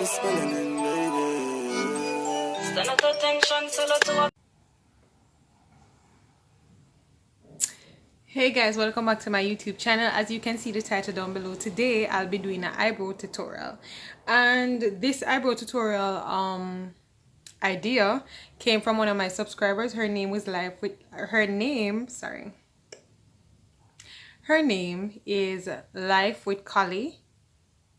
It's melanin, baby. Stand at attention, sell it to a. Hey guys, welcome back to my YouTube channel. As you can see the title down below, today I'll be doing an eyebrow tutorial. And this eyebrow tutorial idea came from one of my subscribers. Her name is Life with Collie.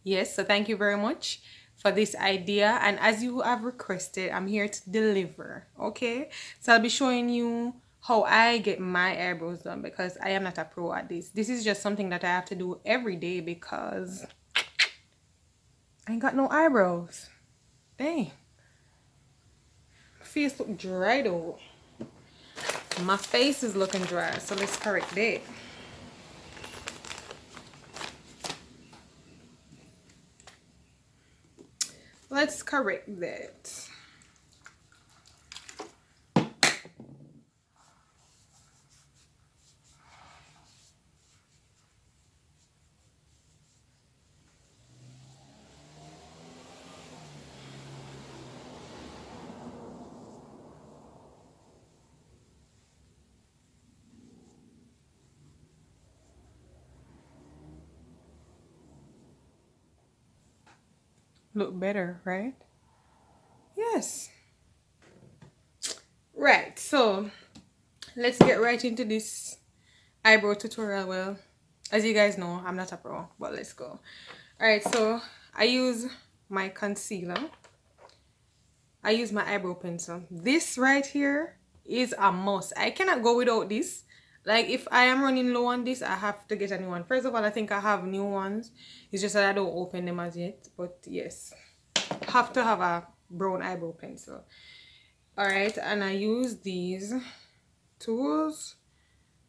Yes, so thank you very much for this idea, and as you have requested, I'm here to deliver. Okay, so I'll be showing you how I get my eyebrows done, because I am not a pro at this is just something that I have to do every day because I ain't got no eyebrows. Dang, face look dry though. My face is looking dry, so let's correct that. Let's correct that. Look better, right? Yes. Right, so let's get right into this eyebrow tutorial. Well, as you guys know, I'm not a pro, but let's go. Alright, so I use my concealer. I use my eyebrow pencil. This right here is a must. I cannot go without this. Like, if I am running low on this, I have to get a new one. First of all, I think I have new ones. It's just that I don't open them as yet. But yes, have to have a brown eyebrow pencil. Alright, and I use these tools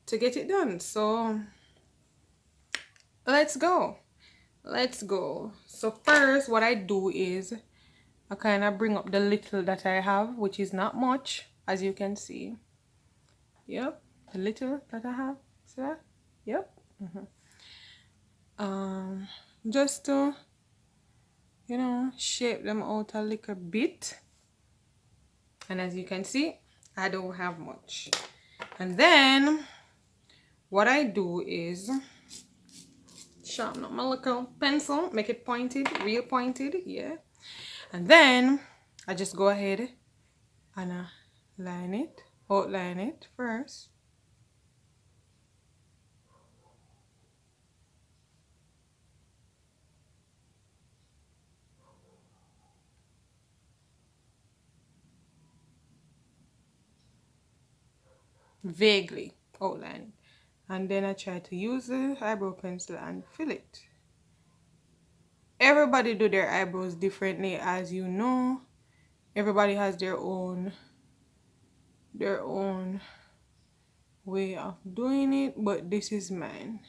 to get it done. So let's go. So first, what I do is I kind of bring up the little that I have, which is not much, as you can see. Yep, the little that I have. See that? Yep. Just to, you know, shape them out a little bit. And as you can see, I don't have much. And then what I do is sharpen up my little pencil, make it pointed, real pointed, yeah. And then I just go ahead and outline it first. Vaguely outline. And then I try to use the eyebrow pencil and fill it. Everybody do their eyebrows differently, as you know. Everybody has their own way of doing it, but this is mine.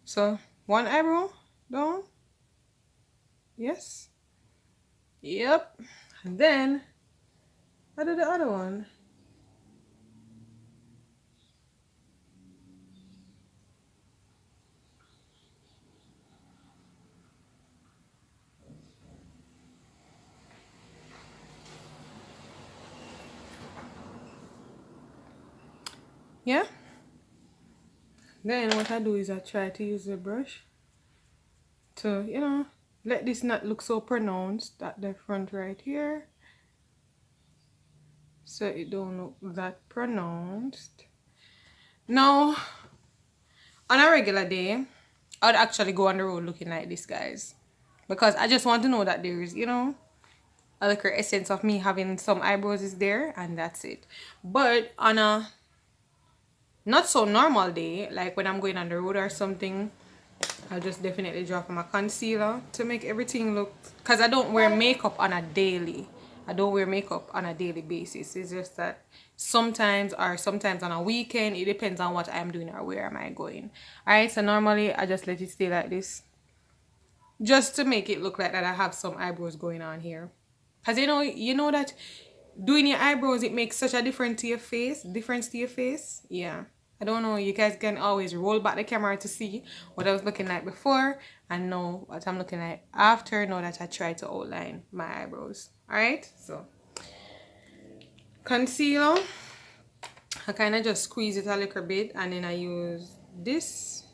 So one eyebrow down. Yes. Yep. And then I do the other one. Yeah. Then what I do is I try to use the brush to, you know, let this not look so pronounced at the front right here, so it don't look that pronounced. Now, on a regular day, I would actually go on the road looking like this, guys, because I just want to know that there is, you know, a little essence of me having some eyebrows is there, and that's it. But on a not so normal day, like when I'm going on the road or something, I'll just definitely drop my concealer to make everything look, because I don't wear makeup on a daily. I don't wear makeup on a daily basis. It's just that sometimes on a weekend, it depends on what I'm doing or where am I going. Alright, so normally I just let it stay like this, just to make it look like that I have some eyebrows going on here. Because you know that doing your eyebrows, it makes such a difference to your face. Yeah. I don't know, you guys can always roll back the camera to see what I was looking like before and know what I'm looking like after, now that I try to outline my eyebrows. Alright, so concealer, I kind of just squeeze it a little bit, and then I use this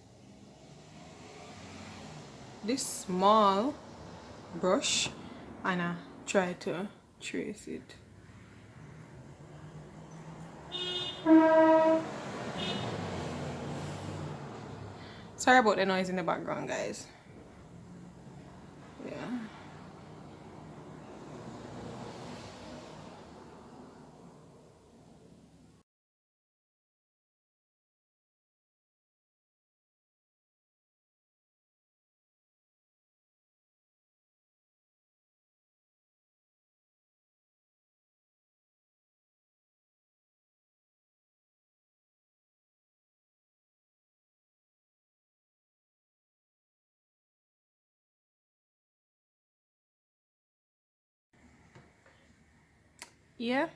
small brush and I try to trace it. Sorry about the noise in the background, guys. Yeah. Yeah.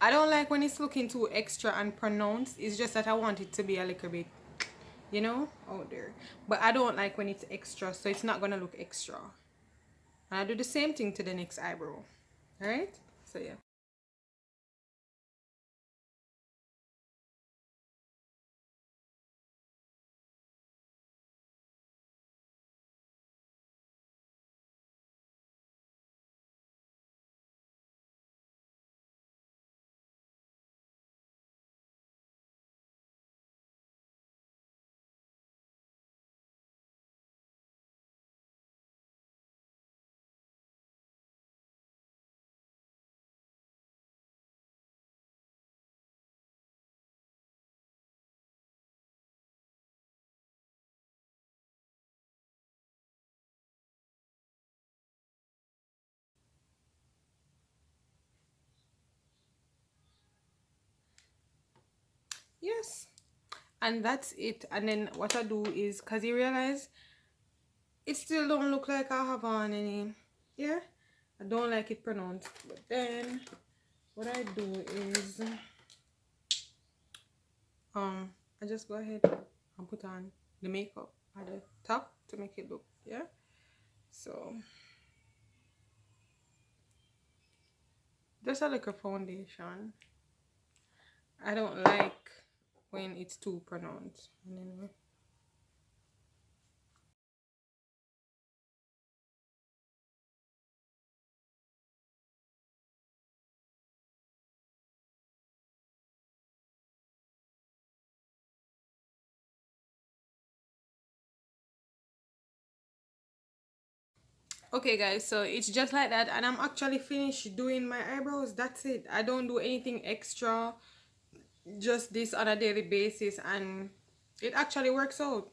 I don't like when it's looking too extra and pronounced. It's just that I want it to be a little bit, you know, out there. But I don't like when it's extra, so it's not gonna look extra. And I do the same thing to the next eyebrow. Alright? So yeah. Yes. And that's it. And then what I do is, cause you realize it still don't look like I have on any, yeah, I don't like it pronounced. But then what I do is I just go ahead and put on the makeup at the top to make it look, yeah. So just a little foundation. I don't like when it's too pronounced. And then okay guys, so it's just like that, and I'm actually finished doing my eyebrows. That's it. I don't do anything extra, just this on a daily basis, and it actually works out.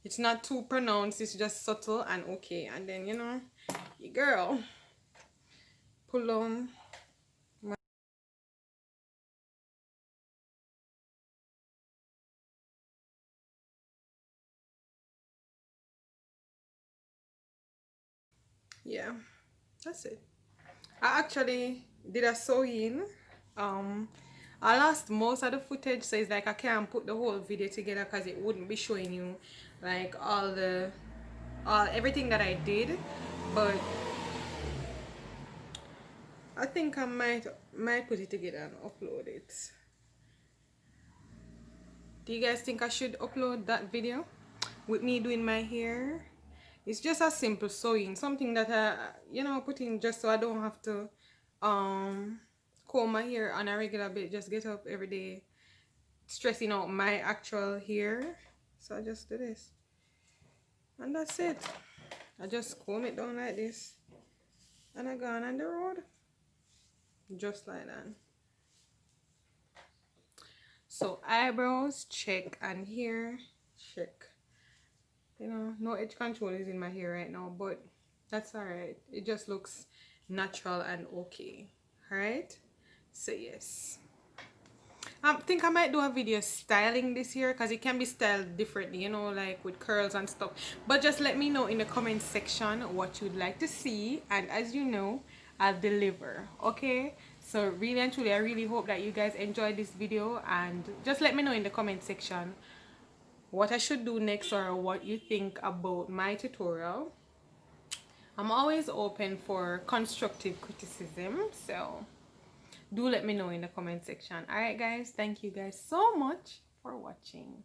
It's not too pronounced, it's just subtle and okay. And then, you know, your girl pull on. Yeah, that's it. I actually did a sewing. um I lost most of the footage, so it's like I can't put the whole video together because it wouldn't be showing you like all everything that I did. But I think I might put it together and upload it. Do you guys think I should upload that video with me doing my hair? It's just a simple sewing, something that I, you know, put in just so I don't have to um comb my hair on a regular bit, just get up every day stressing out my actual hair. So I just do this, and that's it. I just comb it down like this, and I go on the road just like that. So eyebrows check, and hair check. You know, no edge control is in my hair right now, but that's all right. It just looks natural and okay. All right. So yes, I think I might do a video styling this hair because it can be styled differently, you know, like with curls and stuff. But just let me know in the comment section what you'd like to see, and as you know, I'll deliver. Okay. So really and truly, I really hope that you guys enjoyed this video, and just let me know in the comment section what I should do next or what you think about my tutorial. I'm always open for constructive criticism, so do let me know in the comment section. Alright guys, thank you guys so much for watching.